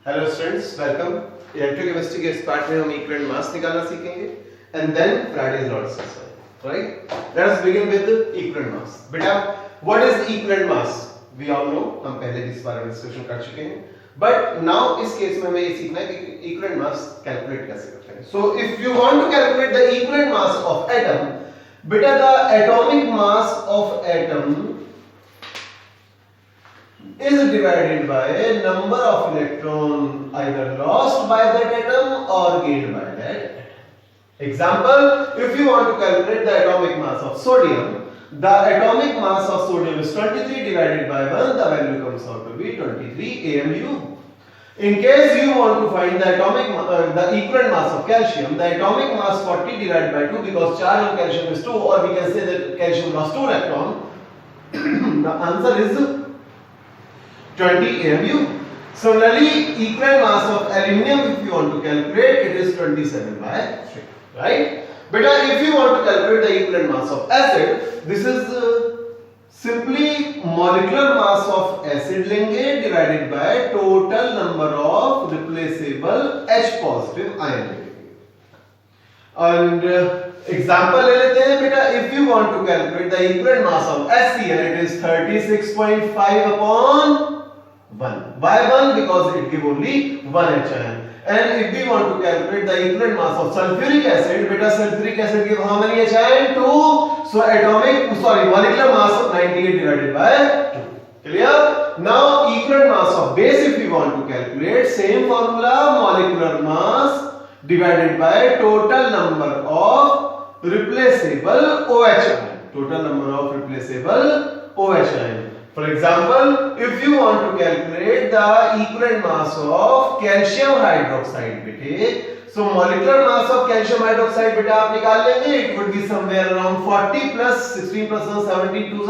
Hello students, welcome. Electrochemistry के इस part में हम इक्विवेलेंट मास निकालना सीखेंगे and then Faraday's law discussion, right? Let us begin with equivalent mass. बेटा, what is equivalent mass? We all know, हम पहले भी इस बारे में डिस्कशन कर चुके हैं, बट नाउ इस केस में हमें ये सीखना है कि इक्विवेलेंट मास कैलकुलेट कैसे करते हैं। So if you want to calculate the equivalent mass of atom, बेटा the atomic mass of atom is divided by number of electron either lost by that atom or gained by that atom. Example, if you want to calculate the atomic mass of sodium, the atomic mass of sodium is 23 divided by 1, the value comes out to be 23 AMU. In case you want to find the the equivalent mass of calcium, the atomic mass 40 divided by 2, because charge on calcium is 2, or we can say that calcium lost 2 electron. The answer is 20 AMU. Similarly, equivalent mass of aluminium, if you want to calculate, it is 27 by 3, right? But if you want to calculate the equivalent mass of acid, this is simply molecular mass of acid लेंगे divided by total number of replaceable H positive ion लेंगे. And example ले लेते हैं बेटा. If you want to calculate the equivalent mass of HCl, it is 36.5 upon 1. Why 1? Because it give only 1 H ion. And if we want to calculate the equivalent mass of sulfuric acid, beta sulfuric acid give how many H ion? 2. So molecular mass of 98 divided by 2. Clear? Now equivalent mass of base, if we want to calculate, same formula, molecular mass divided by total number of replaceable OH ion. Total number of replaceable OH ion. For example, if you want to calculate the equivalent mass of calcium hydroxide, beta, so molecular mass of calcium hydroxide, beta आप निकाल लेंगे. It would be somewhere around 40 plus 16 plus 1 17 2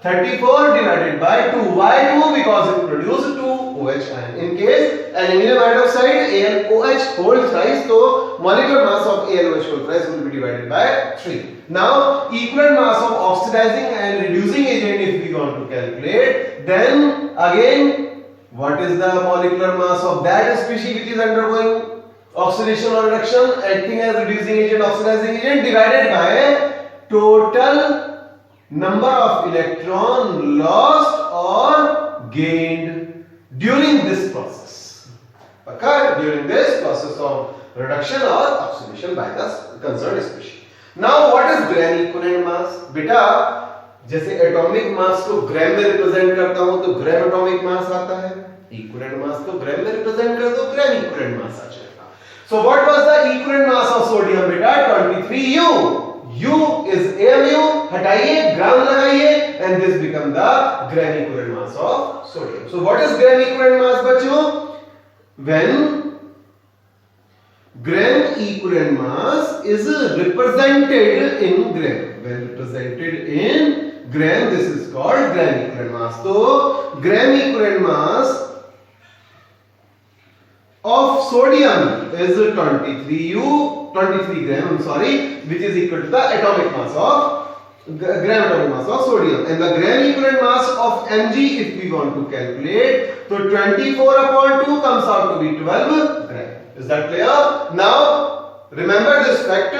34 divided by 2. Why 2? Because it produces 2 OH ion. In case aluminum hydroxide AlOH whole thrice, so molecular mass of AlOH whole thrice will be divided by 3. Now equivalent mass of oxidizing and reducing agent, if we want to calculate, then again what is the molecular mass of that species which is undergoing oxidation or reduction, acting as reducing agent, oxidizing agent, divided by total number of electron lost or gained during this process. Okay? During this process of reduction or oxidation by the concerned species. Now what is gram equivalent mass? बेटा, जैसे atomic mass को ग्राम में represent करता हूं तो gram atomic mass आता है. Equivalent mass को ग्राम में रिप्रेजेंट कर दो, ग्राम इक्विवेलेंट मास आ जाएगा. So what was the equivalent mass of sodium बेटा? 23 U. U is AMU. हटाइए, ग्राम लगाइए, and this become the gram equivalent mass of sodium. So what is gram equivalent mass बच्चों? When gram equivalent mass is represented in gram, when represented in gram, this is called gram equivalent mass. So gram equivalent mass of sodium is 23 gram, which is equal to the atomic mass of gram atomic mass of sodium, and the gram equivalent mass of Mg, if we want to calculate, so 24 upon 2 comes out to be 12 gram. Is that clear? Now remember this fact.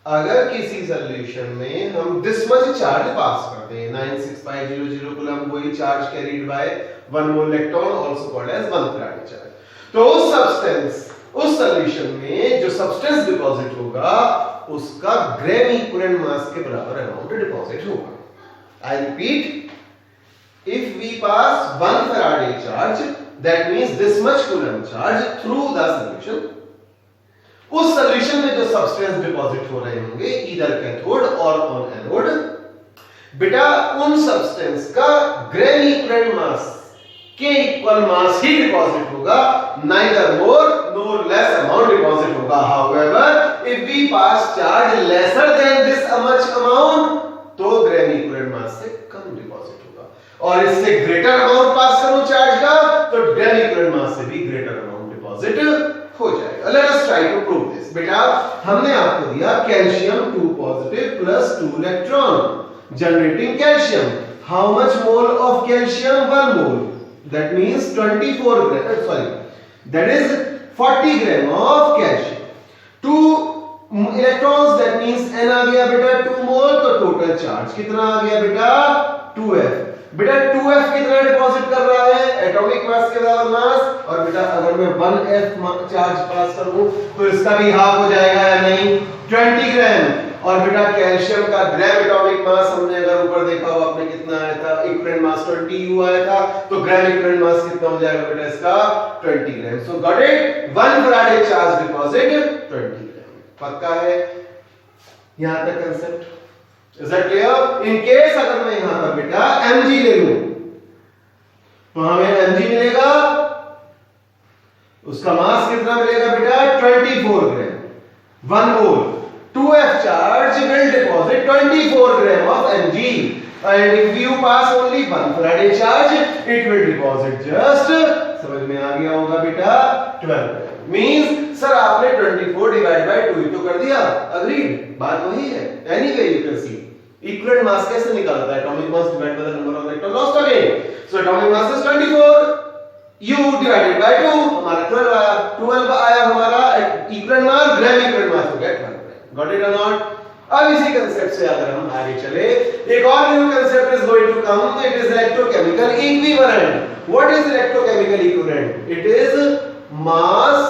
अगर किसी solution में हम this much charge पास करते हैं, 96500 coulomb, वही charge carried by 1 mole electron, also called as 1 faraday charge, तो उस solution में जो सब्सटेंस डिपॉजिट होगा उसका ग्राम इक्विवेलेंट मास के बराबर अमाउंट डिपॉजिट होगा. I repeat, if we pass 1 Faraday charge, that means this much coulomb charge through the solution, उस सॉल्यूशन में जो सब्सटेंस डिपॉजिट हो रहे होंगे ईदर कैथोड और ऑन एनोड, बेटा उन सब्सटेंस का ग्राम इक्विवेलेंट मास के इक्वल मास ही डिपॉजिट होगा, neither more nor less amount deposit होगा. However, if we pass charge lesser than this much amount, तो ग्राम इक्विवेलेंट मास से कम डिपॉजिट होगा, और इससे ग्रेटर अमाउंट पास करूं चार्ज का तो ग्राम इक्विवेलेंट मास से भी ग्रेटर अमाउंट डिपॉजिट हो जाएगा. Let us try to prove this. बेटा हमने आपको दिया calcium 2 positive plus 2 electron generating calcium. How much mole of calcium? 1 mole. that means 24 gram, sorry, that is 40 gram of calcium. 2 electrons, that means n आ गया बेटा 2 मोल, तो total charge कितना आ गया बेटा 2f. बेटा 2f कितना डिपॉजिट कर रहा है, एटॉमिक मास के बराबर मास, और बेटा अगर मैं 1f चार्ज पास करूं तो इसका भी हाफ हो जाएगा या नहीं, 20 ग्राम. और बेटा कैल्शियम का ग्राम एटॉमिक मास हमने अगर ऊपर देखा हो आपने कितना आया था, इक्विवेलेंट मास 20u आया था, तो ग्राम इक्विवेलेंट मास कितना हो जाएगा बेटा इसका 20 gram. So got it, 1 Faraday charge deposit 20 gram. पक्का है यहां तक concept? Is that clear? In case अगर मैं यहां पर बेटा mg ले लूं तो हमें mg मिलेगा, उसका मास कितना मिलेगा बेटा 24 ग्राम, 1 मोल. 2f charge will deposit 24 gram of mg, and if you pass only 1 Faraday charge it will deposit just, समझ में आ गया होगा बेटा 12 gram. मींस सर आपने 24 डिवाइड बाय 2 ही तो कर दिया, अग्रीड, बात वही है. Anyway you can see equivalent mass कैसे निकालता है, atomic mass divide by the number of electron lost again. So atomic mass is 24, u divided by 2, हमारा 12 आया, 12 आया हमारा equivalent mass, gram equivalent mass हो गया 12. गॉट इट और नॉट? अब इसी कांसेप्ट से अगर हम आगे चले, एक और new concept is going to come, it is electrochemical equivalent. What is electrochemical equivalent? It is mass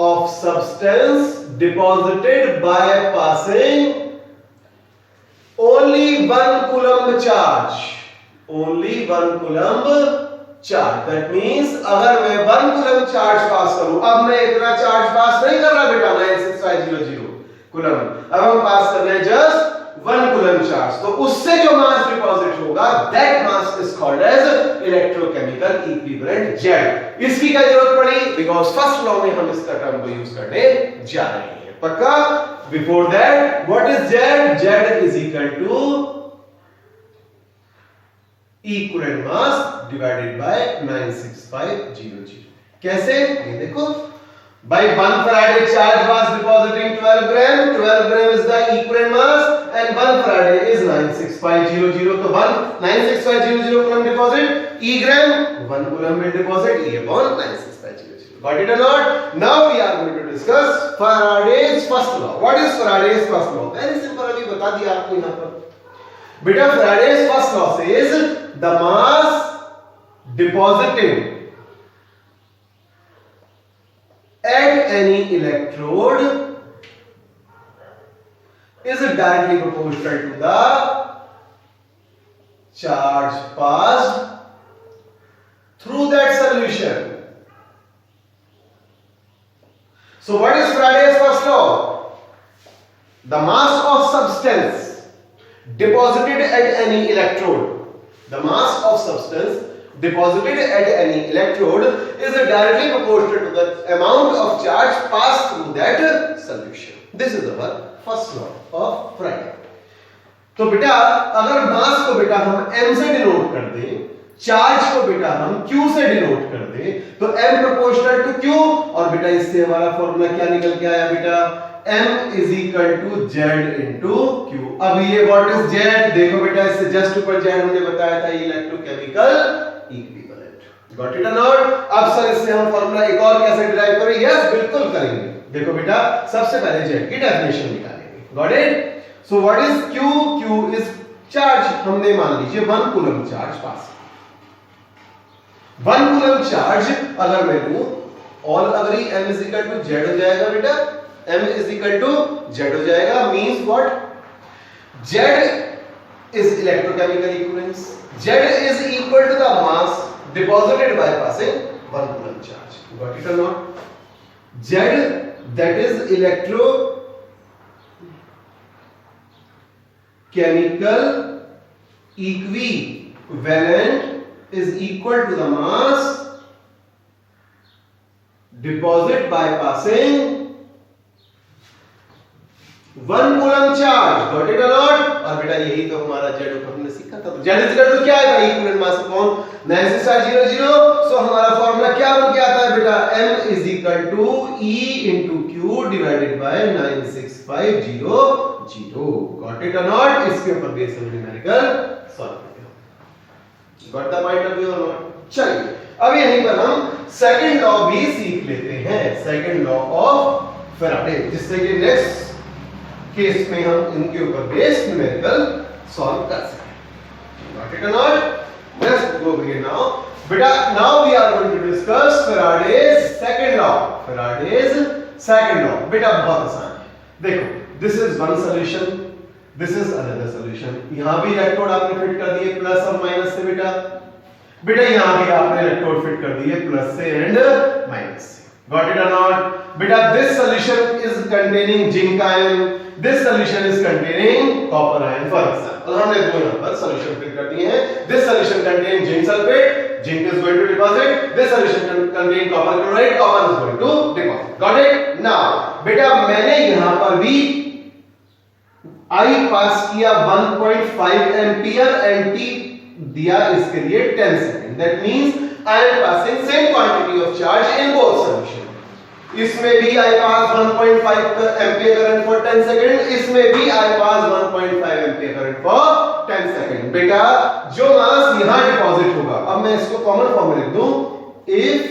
of substance deposited by passing only 1 coulomb charge. Only 1 coulomb charge. That means अगर मैं 1 coulomb charge पास करूं, अब मैं इतना charge पास नहीं कर रहा बेटा 96500 coulomb, अब हम पास कर रहे हैं जस्ट 1 coulomb charge, तो उससे जो मास डिपॉजिट होगा that mass is called as electrochemical equivalent Z. इसकी क्या जरूरत पड़ी? बिकॉज फर्स्ट लॉ में हम इसका टर्म को यूज करने जा रहे हैं. पक्का? Before that what is Z? Z is equal to equivalent mass divided by 96500. कैसे? ये देखो, by 1 Faraday charge was depositing 12 gram. 12 gram is the equivalent mass, and 1 Faraday is 96500. So 96500 coulomb deposit, E gram, 1 coulomb will deposit E upon 96500. Got it or not? Now we are going to discuss Faraday's first law. What is Faraday's first law? Very simple, अभी बता दिया आपको यहाँ पर. बेटा Faraday's first law says the mass deposited at any electrode is directly proportional to the charge passed through that solution. So what is Faraday's first law? The mass of substance deposited at any electrode, the mass of substance deposited at any electrode is directly proportional to the amount of charge passed through that solution. This is our first law of Faraday. तो बेटा अगर मास को बेटा हम m से denote कर दें, charge को बेटा हम q से डिनोट कर दें, तो m प्रोपोर्शनल टू q, और बेटा इससे हमारा फॉर्मूला क्या निकल के आया बेटा, m is equal to z into q. अब ये व्हाट इज z? देखो बेटा इससे जस्ट ऊपर z हमने बताया था इलेक्ट्रोकेमिकल इक्विवेलेंट. गॉट इट और नॉट? अब सर इससे हम फॉर्मूला एक और कैसे डिराइव करें? यस बिल्कुल करेंगे. देखो बेटा सबसे पहले z की डेफिनेशन निकालेंगे. Got it? So what is q? q is charge, हमने मान लीजिए 1 coulomb charge pass. 1 coulomb charge अगर मैं लूं, all agree m is equal to z हो जाएगा बेटा, m is equal to z हो जाएगा. Means what? z is electrochemical equivalence. Z is equal to the mass deposited by passing 1 coulomb charge. Got it or not? Z, that is electrochemical equivalent, is equal to the mass deposited by passing 1 coulomb charge. Got it or not? और बेटा यही तो हमारा z ऊपर हमने सीखा था. तो z इज इक्वल टू क्या है भाई? Equivalent mass upon 96500. सो हमारा फार्मूला क्या बन के आता है बेटा? m is equal to e into q divided by 96500. Got it और नॉट? इसके ऊपर बेस न्यूमेरिकल सॉल्व करते हैं. Got the point of view और नॉट? चलिए अब यहीं पर हम सेकंड लॉ भी सीख लेते हैं, सेकंड लॉ ऑफ फैराडे, जिससे कि नेक्स्ट केस में हम इनके ऊपर बेस्ड न्यूमेरिकल सॉल्व कर सकें। Got it or not? Let's go here now. बेटा now we are going to discuss Faraday's second law. Faraday's second law. बेटा बहुत आसान है। देखो, this is one solution, this is another solution. यहां भी इलेक्ट्रोड आपने फिट कर दिए प्लस और माइनस से बेटा। बेटा यहां भी आपने इलेक्ट्रोड फिट कर दिए प्लस से एंड माइनस से। Got it or not? बेटा this solution is containing zinc ion, this solution is containing copper ion. For example, हमने दो यहाँ पर solution फिट कर दिए हैं। This solution contains zinc sulfate, zinc is going to deposit. This solution contains copper chloride, copper is going to deposit. Got it? Now, बेटा मैंने यहाँ पर भी I पास किया 1.5 एम्पियर एंड T दिया इसके लिए 10 second. That means I am passing same quantity of charge in both solution. इसमें भी I pass 1.5 ampere current for 10 second, इसमें भी I pass 1.5 ampere current for 10 second. बेटा जो मास यहां डिपॉजिट होगा, अब मैं इसको कॉमन फॉर्म में लिख दूं, if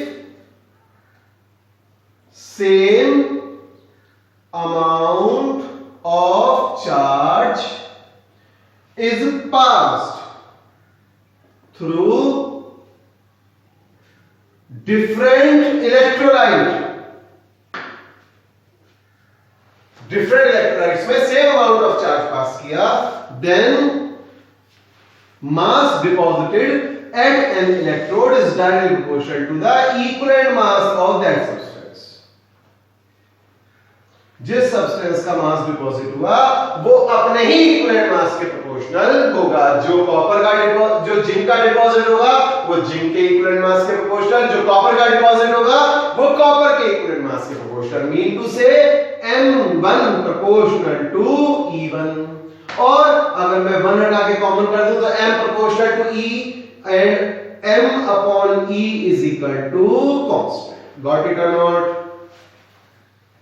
same amount of charge is passed through different electrolytes में सेम अमाउंट ऑफ चार्ज पास किया, then mass deposited at an electrode is directly proportional to the equivalent mass of that substance. जिस substance का मास deposit हुआ वो अपने ही equivalent mass के proportional होगा। जो कॉपर का जो जिंक का डिपॉजिट होगा वो जिंक के इक्विवेलेंट मास के प्रोपोर्शनल, जो कॉपर का डिपॉजिट होगा वो कॉपर के इक्विवेलेंट मास के प्रोपोर्शनल। मीन टू से M1 प्रोपोर्शनल टू E1, और अगर मैं 1 हटा के कॉमन कर दूं तो M proportional to E and M upon E is equal to constant. Got it और नॉट?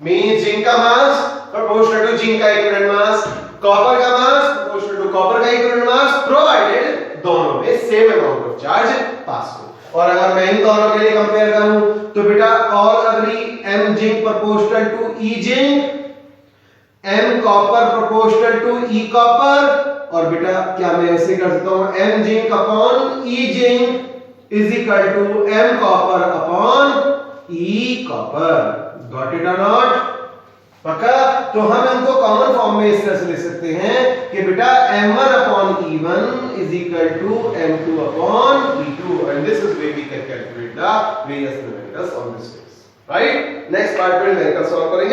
मींस जिंक का मास प्रोपोर्शनल टू जिंक का इक्विवेलेंट मास, कॉपर का मास प्रोपोर्शनल टू कॉपर का इक्विवेलेंट मास, प्रोवाइडेड दोनों में same amount of charge pass हो। और अगर मैं इन दोनों के लिए कंपेयर करूं तो बेटा all agree M zinc proportional to E zinc, M copper proportional to E copper, और बेटा क्या मैं ऐसे कर सकता हूं M zinc upon E zinc is equal to M copper upon E copper. Got it और नॉट? पक्का? तो हम इनको कॉमन फॉर्म में इस तरह से लिख सकते हैं कि बेटा M1 upon E1 is equal to M2 upon E2, and this is where we can calculate the various numericals on this case. Right? Next part में न्यूमेरिकल सॉल्व करेंगे।